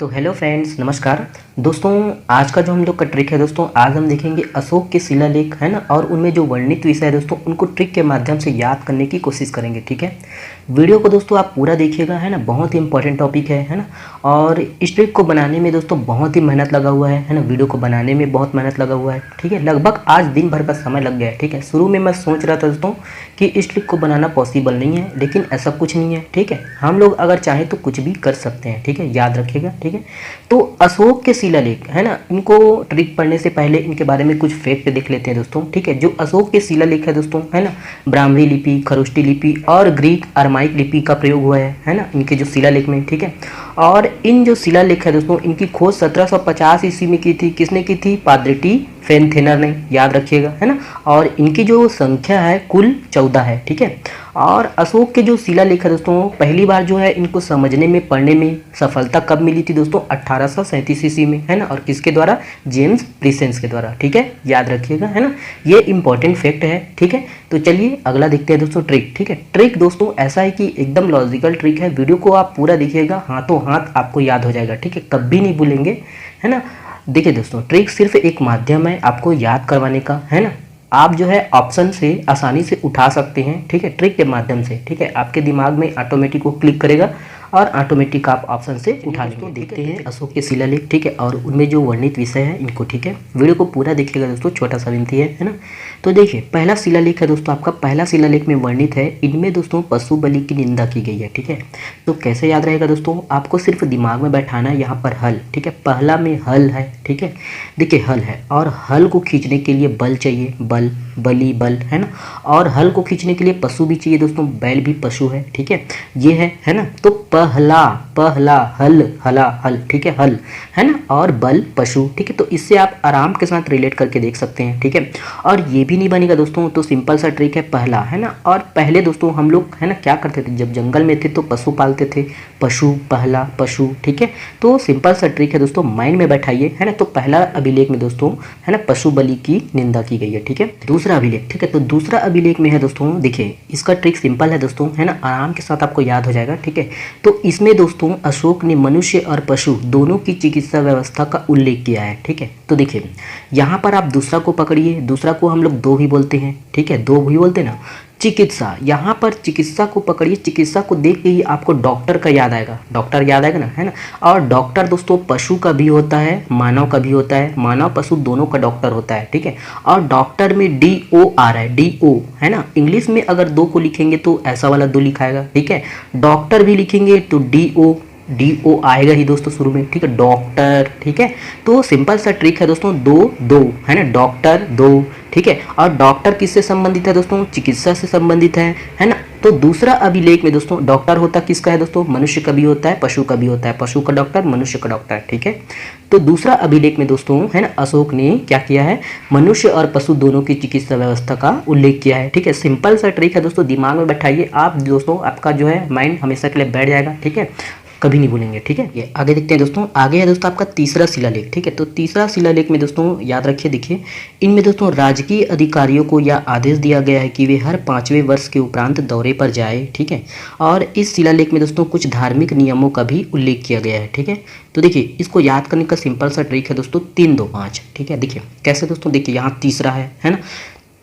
तो hello friends, नमस्कार दोस्तों। आज का जो हम लोग का ट्रिक है दोस्तों, आज हम देखेंगे अशोक के शिलालेख है ना, और उनमें जो वर्णित विषय है दोस्तों, उनको ट्रिक के माध्यम से याद करने की कोशिश करेंगे। ठीक है, वीडियो को दोस्तों आप पूरा देखिएगा है ना, बहुत ही इंपॉर्टेंट टॉपिक है ना। और इस ट्रिक को बनाने में दोस्तों बहुत ही मेहनत लगा हुआ है ना, वीडियो को बनाने में बहुत मेहनत लगा हुआ है। ठीक है, लगभग आज दिन भर का समय लग गया है। ठीक है, शुरू में मैं सोच रहा था दोस्तों कि इस ट्रिक को बनाना पॉसिबल नहीं है, लेकिन ऐसा कुछ नहीं है। ठीक है, हम लोग अगर चाहें तो कुछ भी कर सकते हैं। ठीक है, याद रखिएगा। ठीक है, तो अशोक के शिलालेख है ना, इनको ट्रिक पढ़ने से पहले इनके बारे में कुछ फैक्ट देख लेते हैं दोस्तों। ठीक है, जो अशोक के शिलालेख है दोस्तों है ना, ब्राह्मी लिपि, खरोष्टी लिपि और ग्रीक अरमाइक लिपि का प्रयोग हुआ है ना, इनके जो शिलालेख में। ठीक है, और इन जो शिलालेख है दोस्तों, इनकी खोज 1750 ईस्वी में की थी। किसने की थी? पादरिटी फेनथेनर ने, याद रखिएगा है ना। और इनकी जो संख्या है कुल 14 है। ठीक है, और अशोक के जो शिलालेख है दोस्तों, पहली बार जो है इनको समझने में, पढ़ने में सफलता कब मिली थी दोस्तों? 1837 ईस्वी में है ना, और किसके द्वारा? जेम्स प्रिसेंस के द्वारा। ठीक है, याद रखिएगा है ना, ये इंपॉर्टेंट फैक्ट है। ठीक है, तो चलिए अगला देखते हैं दोस्तों ट्रिक। ठीक है, ट्रिक दोस्तों ऐसा है कि एकदम लॉजिकल ट्रिक है, वीडियो को आप पूरा देखिएगा, हाथों हाथ आपको याद हो जाएगा। ठीक है, कभी नहीं भूलेंगे है ना। देखिए दोस्तों, ट्रिक सिर्फ एक माध्यम है आपको याद करवाने का है ना। आप जो है ऑप्शन से आसानी से उठा सकते हैं। ठीक है, ट्रिक के माध्यम से। ठीक है, आपके दिमाग में ऑटोमेटिक वो क्लिक करेगा और ऑटोमेटिक आप ऑप्शन से उठा लेंगे। देखते हैं अशोक के शिलालेख। ठीक है, और उनमें जो वर्णित विषय है इनको। ठीक है, वीडियो को पूरा देखिएगा दोस्तों, छोटा सा विनती है ना। तो देखिए पहला शिलालेख है दोस्तों, आपका पहला शिलालेख में वर्णित है, इनमें दोस्तों पशु बलि की निंदा की गई है। ठीक है, तो कैसे याद रहेगा दोस्तों? आपको सिर्फ दिमाग में बैठाना है यहाँ पर हल। ठीक है, पहला में हल है। ठीक है, देखिए हल है, और हल को खींचने के लिए बल चाहिए, बल, बलि, बल है ना। और हल को खींचने के लिए पशु भी चाहिए दोस्तों, बैल भी पशु है। ठीक है, ये है ना। तो पहला पहला हल, हला हल, ठीक है, हल है ना, और बल पशु। ठीक है, तो इससे आप आराम के साथ रिलेट करके देख सकते हैं। ठीक है, और ये भी नहीं बनेगा दोस्तों, तो सिंपल सा ट्रिक है, पहला है ना। और पहले दोस्तों हम लोग है ना क्या करते थे, जब जंगल में थे तो पशु पालते थे, पशु, पहला पशु। ठीक है, तो सिंपल सा ट्रिक है दोस्तों, माइंड में बैठाइए है ना। तो पहला अभिलेख में दोस्तों है ना, पशु बलि की निंदा की गई है। ठीक है, दूसरा अभिलेख। ठीक है, तो दूसरा अभिलेख में है दोस्तों, देखिए इसका ट्रिक सिंपल है दोस्तों है ना, आराम के साथ आपको याद हो जाएगा। ठीक है, तो इसमें दोस्तों अशोक ने मनुष्य और पशु दोनों की चिकित्सा व्यवस्था का उल्लेख किया है। ठीक है, तो देखिए यहाँ पर आप दूसरा को पकड़िए, दूसरा को हम लोग दो भी बोलते हैं। ठीक है, दो भी बोलते हैं ना। चिकित्सा, यहाँ पर चिकित्सा को पकड़िए, चिकित्सा को देख के ही आपको डॉक्टर का याद आएगा, डॉक्टर याद आएगा ना है ना। और डॉक्टर दोस्तों पशु का भी होता है, मानव का भी होता है, मानव पशु दोनों का डॉक्टर होता है। ठीक है, और डॉक्टर में DO आ रहा है, DO है ना। इंग्लिश में अगर दो को लिखेंगे तो ऐसा वाला दो लिखाएगा। ठीक है, डॉक्टर भी लिखेंगे तो DO आएगा ही दोस्तों शुरू में। ठीक है, डॉक्टर। ठीक है, तो सिंपल सा ट्रिक है दोस्तों, दो दो है ना, डॉक्टर दो। ठीक है, और डॉक्टर किससे संबंधित है दोस्तों? चिकित्सा से संबंधित है ना। तो दूसरा अभिलेख में दोस्तों डॉक्टर होता किसका है दोस्तों? मनुष्य का भी होता है, पशु का भी होता है, पशु का डॉक्टर, मनुष्य का डॉक्टर। ठीक है, तो दूसरा अभिलेख में दोस्तों है ना, अशोक ने क्या किया है, मनुष्य और पशु दोनों की चिकित्सा व्यवस्था का उल्लेख किया है। ठीक है, सिंपल सा ट्रिक है दोस्तों, दिमाग में बैठाइए आप दोस्तों, आपका जो है माइंड हमेशा के लिए बैठ जाएगा। ठीक है, कभी नहीं भूलेंगे। ठीक है, ये आगे देखते हैं दोस्तों। आगे है दोस्तों आपका तीसरा शिलालेख। ठीक है, तो तीसरा शिलालेख में दोस्तों याद रखिए, देखिए इनमें दोस्तों राजकीय अधिकारियों को यह आदेश दिया गया है कि वे हर 5वें वर्ष के उपरांत दौरे पर जाए। ठीक है, और इस शिलालेख में दोस्तों कुछ धार्मिक नियमों का भी उल्लेख किया गया है। ठीक है, तो देखिए इसको याद करने का सिंपल सा ट्रिक है दोस्तों, 3 2 5। ठीक है, देखिए कैसे दोस्तों, देखिए यहाँ तीसरा है ना,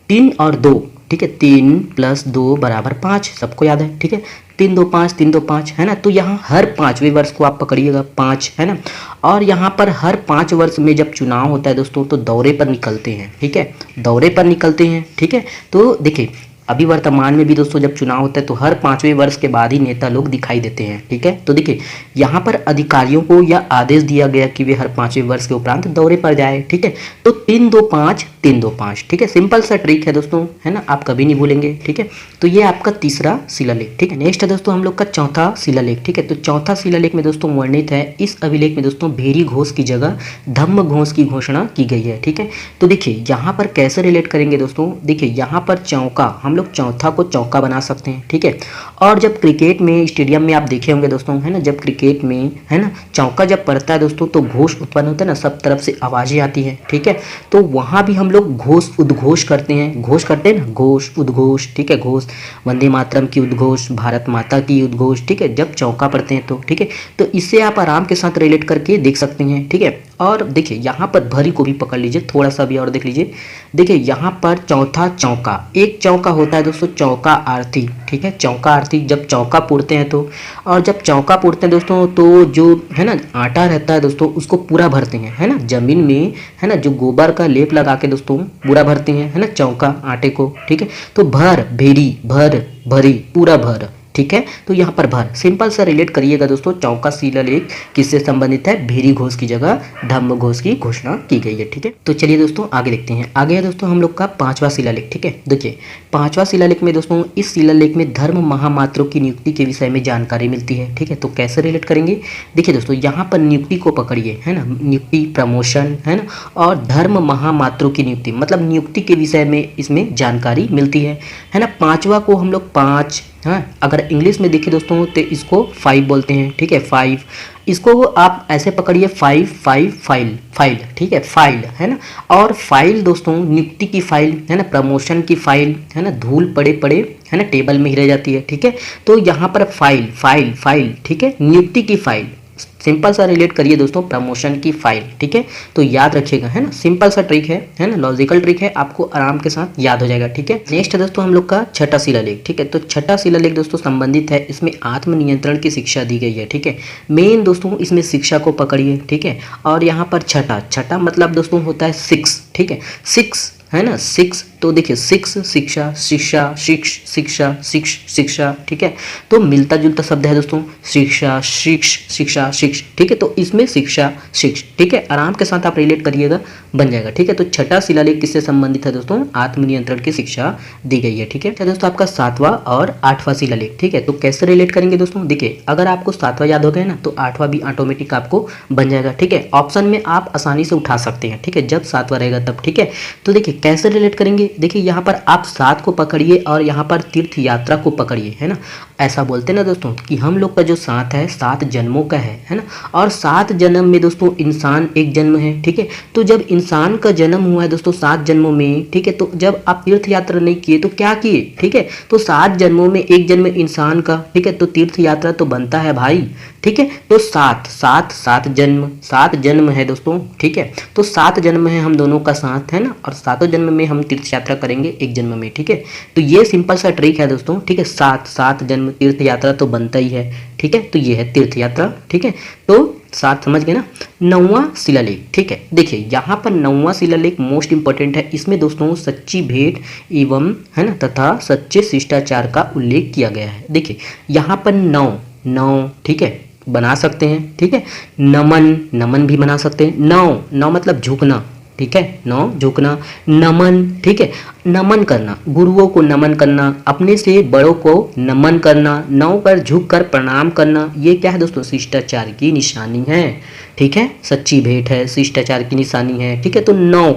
3 और 2। ठीक है, 3 + 2 = 5, सबको याद है। ठीक है, 3 2 5, 3 2 5 है ना। तो यहाँ हर 5वें वर्ष को आप पकड़िएगा, 5 है ना। और यहाँ पर हर 5 वर्ष में जब चुनाव होता है दोस्तों, तो दौरे पर निकलते हैं। ठीक है, दौरे पर निकलते हैं। ठीक है, तो देखिए अभी वर्तमान में भी दोस्तों जब चुनाव होता है तो हर 5वें वर्ष के बाद ही नेता लोग दिखाई देते हैं। ठीक है, तो देखिए यहाँ पर अधिकारियों को यह आदेश दिया गया कि वे हर 5वें वर्ष के उपरांत दौरे पर जाए। ठीक है, तो 3 2 5, 3 2 5। ठीक है, सिंपल सा ट्रिक है दोस्तों है ना, आप कभी नहीं भूलेंगे। ठीक है, तो ये आपका तीसरा शिलालेख। ठीक है, नेक्स्ट है दोस्तों हम लोग का चौथा शिलालेख। ठीक है, तो चौथा शिलालेख में दोस्तों वर्णित है, इस अभिलेख में दोस्तों भेरी घोष की जगह धम्म घोष की घोषणा की गई है। ठीक है, तो देखिए यहाँ पर कैसे रिलेट करेंगे दोस्तों, देखिए यहाँ पर चौका हम लोग चौथा को चौका बना सकते हैं, ठीक है। और जब क्रिकेट में स्टेडियम में आप देखे होंगे दोस्तों, है ना, जब क्रिकेट में, है ना, चौका जब पड़ता है दोस्तों तो घोष उत्पन्न होता है ना, सब तरफ से आवाज़ें आती हैं, ठीक है। तो वहाँ भी हम लोग घोष उद्घोष करते हैं, घोष करते हैं ना, घोष उद्घोष, ठीक है, घोष वंदे मातरम की उद्घोष, भारत माता की उद्घोष, ठीक है, जब चौका पड़ते हैं तो, ठीक है। तो इससे आप आराम के साथ रिलेट करके देख सकते हैं, ठीक है। और देखिए यहाँ पर भरी को भी पकड़ लीजिए, थोड़ा सा भी और देख लीजिए। देखिए यहाँ पर चौथा चौका, एक चौका होता है दोस्तों चौका आरती, ठीक है, चौका आरती जब चौका पूरते हैं तो, और जब चौका पूरते हैं दोस्तों तो जो है ना आटा रहता है दोस्तों उसको पूरा भरते हैं, है ना, जमीन में, है ना, जो गोबर का लेप लगा के दोस्तों पूरा भरते हैं, है ना, चौका आटे को, ठीक है। तो भर, भेरी, भर, भरी, पूरा भर, ठीक है। तो यहाँ पर भर सिंपल सा रिलेट करिएगा दोस्तों, चौका शिलालेख किससे संबंधित है, भेरी घोष की जगह धम्म घोष की घोषणा की गई है, ठीक है। तो चलिए दोस्तों आगे देखते हैं। आगे है दोस्तों हम लोग का पांचवा शिलालेख, ठीक है। देखिए पांचवा शिलालेख में दोस्तों, इस शिलालेख में धर्म महामात्रों की नियुक्ति के विषय में जानकारी मिलती है, ठीक है। तो कैसे रिलेट करेंगे, देखिए दोस्तों यहाँ पर नियुक्ति को पकड़िए, है ना, नियुक्ति, प्रमोशन, है ना, और धर्म महामात्रों की नियुक्ति मतलब नियुक्ति के विषय में इसमें जानकारी मिलती है ना। पांचवा को हम लोग पाँच, हाँ, अगर इंग्लिश में देखिए दोस्तों तो इसको 5 बोलते हैं, ठीक है, 5। इसको आप ऐसे पकड़िए 5 5 फाइल, फाइल, ठीक है, फाइल, है ना। और फाइल दोस्तों नियुक्ति की फाइल, है ना, प्रमोशन की फाइल, है ना, धूल पड़े पड़े, है ना, टेबल में ही रह जाती है, ठीक है। तो यहाँ पर फाइल फाइल फाइल, ठीक है, नियुक्ति की फाइल, सिंपल सा रिलेट करिए दोस्तों, प्रमोशन की फाइल, ठीक है। तो याद रखिएगा, है ना, सिंपल सा ट्रिक है ना, लॉजिकल ट्रिक है, आपको आराम के साथ याद हो जाएगा, ठीक है। नेक्स्ट है दोस्तों हम लोग का छठा शिलालेख, ठीक है। तो छठा शिलालेख दोस्तों संबंधित है, इसमें आत्मनियंत्रण की शिक्षा दी गई है, ठीक है। मेन दोस्तों इसमें शिक्षा को पकड़िए, ठीक है। और यहाँ पर छठा, छठा मतलब दोस्तों होता है 6, ठीक है, 6, है ना, 6। तो देखिए 6 शिक्षा, शिक्षा, शिक्षा, शिक्षा, ठीक है। तो मिलता जुलता शब्द है दोस्तों, शिक्षा, शिक्षा, ठीक है। तो इसमें शिक्षा, ठीक है, आराम के साथ आप रिलेट करिएगा, बन जाएगा, ठीक है। तो छठा शिलालेख किससे संबंधित है दोस्तों, आत्मनियंत्रण की शिक्षा दी गई है, ठीक है। अच्छा दोस्तों आपका 7वां और 8वां शिलालेख, ठीक है। तो कैसे रिलेट करेंगे दोस्तों, देखिए अगर आपको 7वां याद हो गया ना तो 8वां भी ऑटोमेटिक आपको बन जाएगा, ठीक है। ऑप्शन में आप आसानी से उठा सकते हैं, ठीक है, जब 7वां रहेगा तब, ठीक है। तो देखिए कैसे रिलेट करेंगे, देखिए यहाँ पर आप 7 को पकड़िए और यहाँ पर तीर्थ यात्रा को पकड़िए, है ना। ऐसा बोलते हैं ना दोस्तों कि हम लोग का जो 7 है 7 जन्मों का है ना। और 7 जन्म में दोस्तों इंसान एक जन्म है, ठीक है। तो जब इंसान का जन्म हुआ है दोस्तों 7 जन्मों में, ठीक है, तो जब आप तीर्थ यात्रा नहीं किए तो क्या किए, ठीक है। तो 7 जन्मों में एक जन्म इंसान का, ठीक है, तो तीर्थ यात्रा तो बनता है भाई, ठीक है। तो 7 जन्म है दोस्तों, ठीक है। तो 7 जन्म है हम दोनों का साथ, है ना, और 7 जन्म में हम तीर्थ यात्रा करेंगे एक जन्म में, ठीक है। तो ये सिंपल सा ट्रिक है दोस्तों, ठीक है। 7 जन्म तीर्थ यात्रा तो बनता ही है, ठीक है। तो ये है तीर्थ यात्रा, ठीक है। तो 7 समझ गए ना। 9वां शिलालेख, ठीक है। देखिए यहाँ पर 9वां शिलालेख मोस्ट इंपॉर्टेंट है, इसमें दोस्तों सच्ची भेंट एवं, है ना, तथा सच्चे शिष्टाचार का उल्लेख किया गया है। देखिए यहाँ पर 9, ठीक है, बना सकते हैं, ठीक है। नमन भी बना सकते हैं। 9 मतलब झुकना, ठीक है, 9 झुकना, नमन, ठीक है, नमन करना, गुरुओं को नमन करना, अपने से बड़ों को नमन करना, 9 पर झुक कर प्रणाम करना, ये क्या है दोस्तों, शिष्टाचार की निशानी है, ठीक है। सच्ची भेंट है, शिष्टाचार की निशानी है, ठीक है। तो 9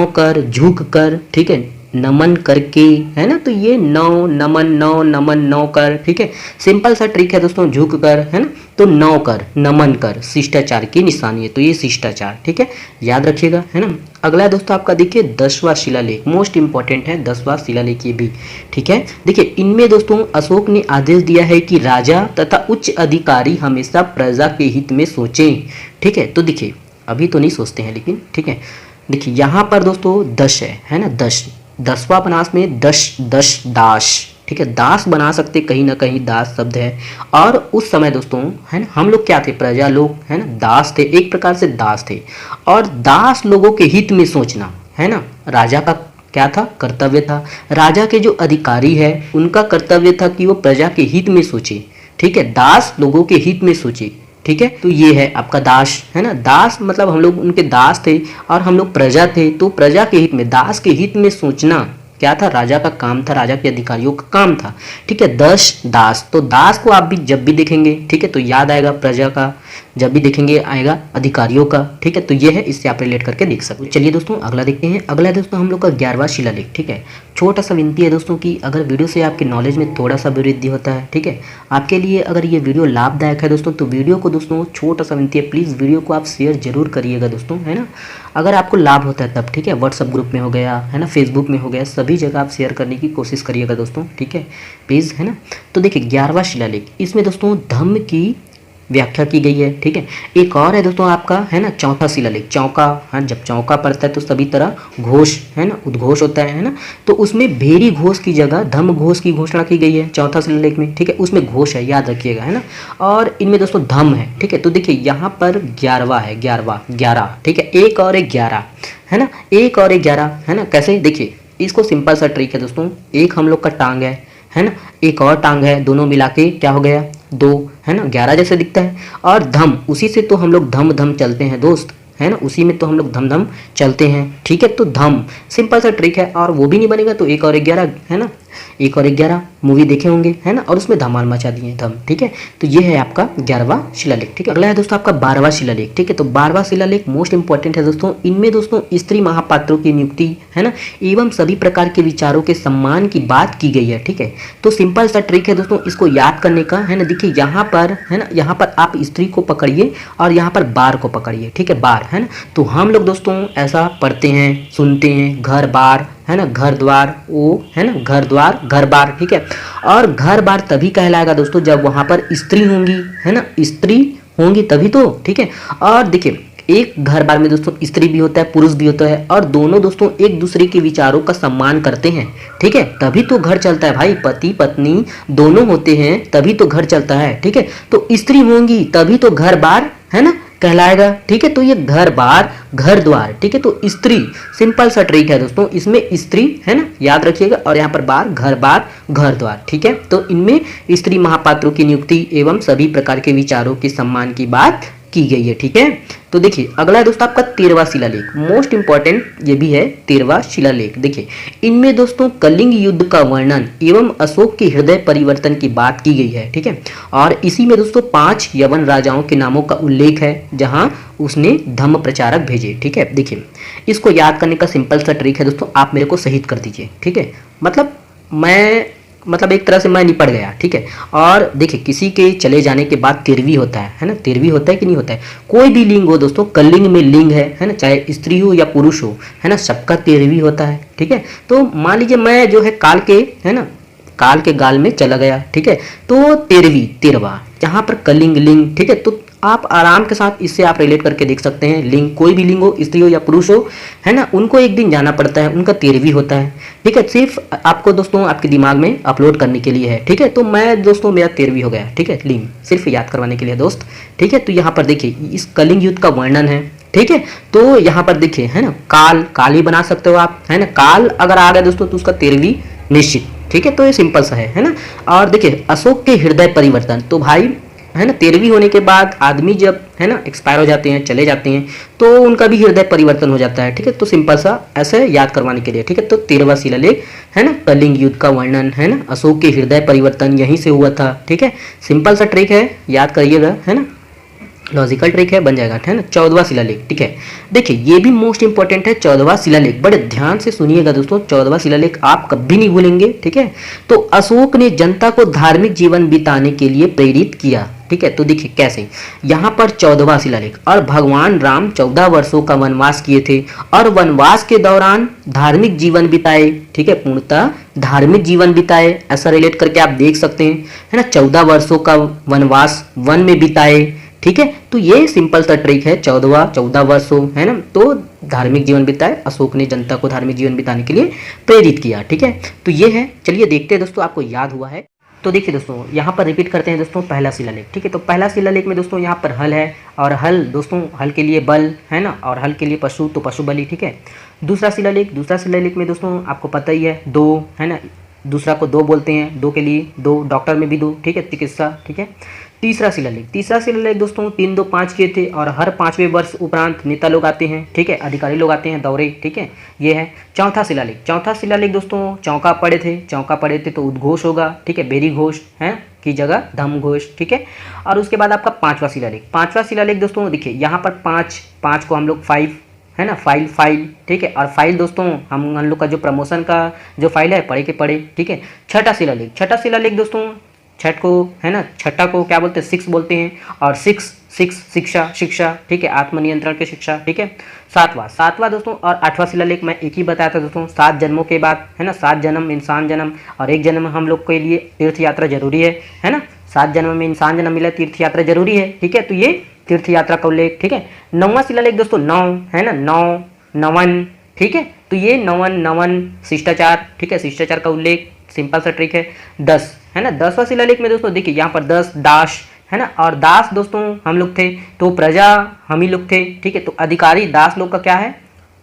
कर, झुक कर, ठीक है, नमन करके, है ना। तो ये 9 नमन 9 कर, ठीक है। सिंपल सा ट्रिक है दोस्तों, झुक कर, है ना। तो 9 कर, नमन कर, शिष्टाचार की निशानी है, तो ये शिष्टाचार, ठीक है, याद रखिएगा, है ना। अगला दोस्तों आपका देखिए 10वां शिलालेख, मोस्ट इंपॉर्टेंट है 10वां शिलालेख ये भी, ठीक है। देखिए इनमें दोस्तों अशोक ने आदेश दिया है कि राजा तथा उच्च अधिकारी हमेशा प्रजा के हित में सोचें, ठीक है। तो देखिए अभी तो नहीं सोचते हैं लेकिन, ठीक है। देखिए यहाँ पर दोस्तों 10 है ना, 10वां बनास में 10 दास, ठीक है, दास बना सकते, कहीं ना कहीं दास शब्द है। और उस समय दोस्तों, है ना, हम लोग क्या थे, प्रजा लोग, है ना, दास थे, एक प्रकार से दास थे। और दास लोगों के हित में सोचना, है ना, राजा का क्या था, कर्तव्य था। राजा के जो अधिकारी है उनका कर्तव्य था कि वो प्रजा के हित में सोचे, ठीक है, दास लोगों के हित में सोचे, ठीक है। तो ये है आपका दास, है ना, दास मतलब हम लोग उनके दास थे और हम लोग प्रजा थे, तो प्रजा के हित में, दास के हित में सोचना क्या था, राजा का काम था, राजा के अधिकारियों का काम था, ठीक है। 10 दास, तो दास को आप भी जब भी देखेंगे, ठीक है, तो याद आएगा प्रजा का, जब भी देखेंगे आएगा अधिकारियों का, ठीक है। तो ये है, इससे आप रिलेट करके देख सकते हैं। चलिए दोस्तों अगला देखते हैं। अगला है दोस्तों हम लोग का 11वां शिलालेख, ठीक है। छोटा सा विनती है दोस्तों की अगर वीडियो से आपकी नॉलेज में थोड़ा सा वृद्धि होता है, ठीक है, आपके लिए अगर ये वीडियो लाभदायक है दोस्तों, तो वीडियो को दोस्तों छोटा सा विनती है, प्लीज़ वीडियो को आप शेयर जरूर करिएगा दोस्तों, है ना। अगर आपको लाभ होता है तब, ठीक है। व्हाट्सअप ग्रुप में हो गया, है ना, फेसबुक में हो गया, सभी जगह आप शेयर करने की कोशिश करिएगा दोस्तों, ठीक है, प्लीज़, है ना। तो देखिए 11वां शिलालेख, इसमें दोस्तों धम्म की व्याख्या की गई है, ठीक है। एक और है दोस्तों आपका, है ना, चौथा शिलालेख। चौका, हाँ, जब चौका पड़ता है तो सभी तरह घोष, है ना, उद्घोष होता है ना। तो उसमें भेरी घोष की जगह धम्म घोष की घोषणा की गई है चौथा शिलालेख में, ठीक है। उसमें घोष है, याद रखिएगा, है ना। और इनमें दोस्तों धम्म है, ठीक है। तो देखिए यहाँ पर 11वां है, 11, ठीक है। एक और एक 11, है ना, एक और एक 11, है ना। कैसे, देखिए इसको सिंपल सा ट्रिक है दोस्तों। एक हम लोग का टांग है ना, एक और टांग है, दोनों मिला के क्या हो गया, 2, है ना, 11 जैसे दिखता है। और धम, उसी से तो हम लोग धम धम चलते हैं दोस्त, है ना, उसी में तो हम लोग धम धम चलते हैं, ठीक है। तो धम सिंपल सा ट्रिक है, और वो भी नहीं बनेगा तो एक और 11, है ना, एक और 11 मूवी देखे होंगे, है ना, और उसमें धमाल मचा दिए धम, ठीक है। तो ये है आपका 11वां शिलालेख, ठीक है। अगला है दोस्तों आपका 12वां शिलालेख, ठीक है। तो 12वां शिलालेख मोस्ट इंपॉर्टेंट है दोस्तों। इनमें दोस्तों स्त्री महापात्रों की नियुक्ति, है ना, एवं सभी प्रकार के विचारों के सम्मान की बात की गई है, ठीक है। तो सिंपल सा ट्रिक है दोस्तों, इसको याद करने का, है ना। देखिए यहाँ पर, है ना, यहाँ पर आप स्त्री को पकड़िए और यहाँ पर बार को पकड़िए, ठीक है, बार, है ना। तो हम लोग दोस्तों ऐसा पढ़ते हैं, सुनते हैं, घर बार, है ना, घर द्वार, वो, है ना, घर द्वार, घर बार, ठीक है। और घर बार तभी कहलाएगा दोस्तों जब वहां पर स्त्री होंगी, है ना, स्त्री होंगी तभी तो, ठीक है। और देखिए एक घर बार में दोस्तों स्त्री भी होता है, पुरुष भी होता है, और दोनों दोस्तों एक दूसरे के विचारों का सम्मान करते हैं, ठीक है, तभी तो घर चलता है भाई। पति पत्नी दोनों होते हैं तभी तो घर चलता है, ठीक है। तो स्त्री होंगी तभी तो घर बार, है ना, कहलाएगा, ठीक है। तो ये घर बार, घर द्वार, ठीक है। तो स्त्री सिंपल सा ट्रिक है दोस्तों, इसमें स्त्री, है ना, याद रखिएगा, और यहाँ पर बार, घर बार, घर द्वार, ठीक है। तो इनमें स्त्री महापात्रों की नियुक्ति एवं सभी प्रकार के विचारों के सम्मान की बात की गई है, ठीक है। तो देखिए अगला है दोस्तों आपका 13वां शिलालेख, मोस्ट इंपॉर्टेंट ये भी है 13वां शिलालेख। देखिए इनमें दोस्तों कलिंग युद्ध का वर्णन एवं अशोक के हृदय परिवर्तन की बात की गई है, ठीक है। और इसी में दोस्तों 5 यवन राजाओं के नामों का उल्लेख है जहां उसने धम्म प्रचारक भेजे, ठीक है। देखिए इसको याद करने का सिंपल सा ट्रिक है दोस्तों, आप मेरे को शहीद कर दीजिए, ठीक है। मतलब एक तरह से मैं निपट गया, ठीक है। और देखिए किसी के चले जाने के बाद 13वीं होता है ना, 13वीं होता है कि नहीं होता है। कोई भी लिंग हो दोस्तों, कलिंग में लिंग है ना, चाहे स्त्री हो या पुरुष हो, है ना, सबका 13वीं होता है, ठीक है। तो मान लीजिए मैं जो है काल के, है ना, काल के गाल में चला गया, ठीक है। तो 13वीं, 13वां, यहाँ पर कलिंग लिंग, ठीक है। तो आप आराम के साथ इससे आप रिलेट करके देख सकते हैं। लिंग कोई भी लिंग हो, स्त्री हो या पुरुष हो, है ना, उनको एक दिन जाना पड़ता है, उनका 13वीं होता है, ठीक है। सिर्फ आपको दोस्तों आपके दिमाग में अपलोड करने के लिए है, ठीक है। तो मैं दोस्तों मेरा 13वीं हो गया, ठीक है, लिंग सिर्फ याद करवाने के लिए दोस्त, ठीक है। तो यहाँ पर देखिए इस कलिंग युद्ध का वर्णन है, ठीक है। तो यहाँ पर देखिए, है ना, काल ही बना सकते हो आप, है ना। काल अगर आ गया दोस्तों तो उसका 13वीं निश्चित, ठीक है। तो ये सिंपल सा है ना। और देखिए अशोक के हृदय परिवर्तन, तो भाई, है ना, 13वीं होने के बाद आदमी जब, है ना, एक्सपायर हो जाते हैं, चले जाते हैं, तो उनका भी हृदय परिवर्तन हो जाता है, ठीक है। तो सिंपल सा ऐसे याद करवाने के लिए, ठीक है। तो 13वां शिलालेख, है ना, कलिंग युद्ध का वर्णन, है ना, अशोक के हृदय परिवर्तन यहीं से हुआ था, ठीक है। सिंपल सा ट्रिक है, याद करिएगा, है ना, लॉजिकल ट्रिक है, बन जाएगा, है ना। 14वां शिलालेख, ठीक है। देखिए ये भी मोस्ट इंपॉर्टेंट है 14वां शिलालेख, बड़े ध्यान से सुनिएगा दोस्तों, 14वां शिलालेख आप कभी नहीं भूलेंगे, ठीक है। तो अशोक ने जनता को धार्मिक जीवन बिताने के लिए प्रेरित किया, ठीक है। तो देखिए कैसे, यहाँ पर 14वां शिलालेख, और भगवान राम 14 वर्षों का वनवास किए थे और वनवास के दौरान धार्मिक जीवन बिताए, ठीक है, पूर्णतः धार्मिक जीवन बिताए, ऐसा रिलेट करके आप देख सकते हैं, है ना। 14 वर्षों का वनवास वन में बिताए, ठीक है। तो ये सिंपल सा ट्रिक है, 14 वर्षों, है ना। तो धार्मिक जीवन बिताए, अशोक ने जनता को धार्मिक जीवन बिताने के लिए प्रेरित किया, ठीक है। तो ये है, चलिए देखते हैं दोस्तों, आपको याद हुआ है तो देखिए दोस्तों यहाँ पर रिपीट करते हैं दोस्तों पहला शिलालेख, ठीक है। तो पहला शिलालेख में दोस्तों यहाँ पर हल है, और हल दोस्तों, हल के लिए बल, है ना, और हल के लिए पशु, तो पशु बलि, ठीक है। दूसरा शिलालेख में दोस्तों आपको पता ही है 2, है ना, दूसरा को 2 बोलते हैं, 2 के लिए 2, डॉक्टर में भी 2, ठीक है, चिकित्सा, ठीक है। तीसरा शिलालेख दोस्तों 3, 2, 5 किए थे और हर 5वें वर्ष उपरांत नेता लोग आते हैं, ठीक है, अधिकारी लोग आते हैं दौरे, ठीक है, ये है। चौथा शिलालेख दोस्तों चौका पढ़े थे तो उद्घोष होगा, ठीक है, बेरी घोष है की जगह धम घोष, ठीक है। और उसके बाद आपका पांचवा शिलालेख दोस्तों देखिए यहाँ पर 5 को हम लोग 5 है ना, फाइल, ठीक है। और फाइल दोस्तों हम लोग का जो प्रमोशन का जो फाइल है पढ़े के पढ़े, ठीक है। छठा शिलालेख दोस्तों छठ को है ना, छठा को क्या बोलते हैं, 6 बोलते हैं। और 6 शिक्षा, ठीक है, आत्मनियंत्रण की शिक्षा, ठीक है। सातवां दोस्तों और 8वां शिलालेख मैं एक ही बताया था दोस्तों, 7 जन्मों के बाद है ना, 7 जन्म इंसान जन्म और 1 जन्म हम लोग के लिए तीर्थ यात्रा जरूरी है ना। 7 जन्म में इंसान जन्म मिला, तीर्थ यात्रा जरूरी है, ठीक है। तो ये तीर्थ यात्रा का उल्लेख, ठीक है। 9वां शिलालेख दोस्तों 9 है ना, 9 नवन, ठीक है। तो ये नवन शिष्टाचार, ठीक है, शिष्टाचार का उल्लेख, सिंपल सा ट्रिक है। 10 है ना, 10वां शिलालेख में दोस्तों देखिए यहाँ पर 10 दास है ना, और दास दोस्तों हम लोग थे तो प्रजा हम ही लोग थे, ठीक है। तो अधिकारी दास लोग का क्या है,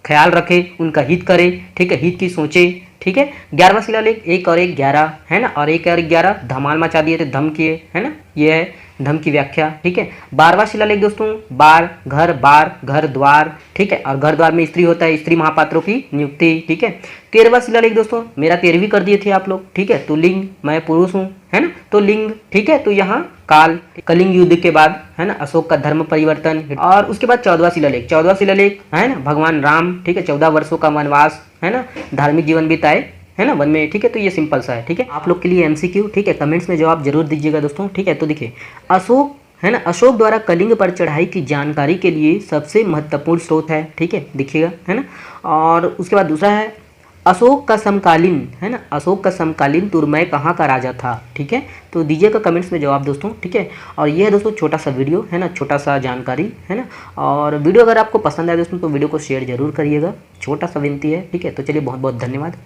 ख्याल रखे, उनका हित करे, ठीक है, हित की सोचे, ठीक है। 11वां शिलालेख 1 और 1 11 है ना, और 1 और 11 धमाल मचा दिए थे, धम किए है ना, ये है धम की व्याख्या, ठीक है। 12वां शिलालेख दोस्तों बार घर द्वार, ठीक है, और घर द्वार में स्त्री होता है, स्त्री महापात्रों की नियुक्ति, ठीक है। 13वां शिलालेख दोस्तों मेरा 13वीं कर दिए थे आप लोग, ठीक है। तो लिंग, मैं पुरुष हूँ है ना, तो लिंग, ठीक है। तो यहाँ काल, कलिंग युद्ध के बाद है ना, अशोक का धर्म परिवर्तन। और उसके बाद 14वां शिलालेख है ना, भगवान राम, ठीक है, 14 वर्षों का वनवास है ना, धार्मिक जीवन बिताए है ना वन में, ठीक है। तो ये सिंपल सा है, ठीक है। आप लोग के लिए MCQ, ठीक है, कमेंट्स में जवाब जरूर दीजिएगा दोस्तों, ठीक है। तो देखिए अशोक है ना, अशोक द्वारा कलिंग पर चढ़ाई की जानकारी के लिए सबसे महत्वपूर्ण स्रोत है, ठीक है, देखिएगा है ना। और उसके बाद दूसरा है अशोक का समकालीन है ना, अशोक का समकालीन तुरमय कहाँ का राजा था, ठीक है। तो दीजिएगा कमेंट्स में जवाब दोस्तों, ठीक है। और ये है दोस्तों छोटा सा वीडियो है ना, छोटा सा जानकारी है ना। और वीडियो अगर आपको पसंद आए दोस्तों तो वीडियो को शेयर जरूर करिएगा, छोटा सा विनती है, ठीक है। तो चलिए बहुत बहुत धन्यवाद।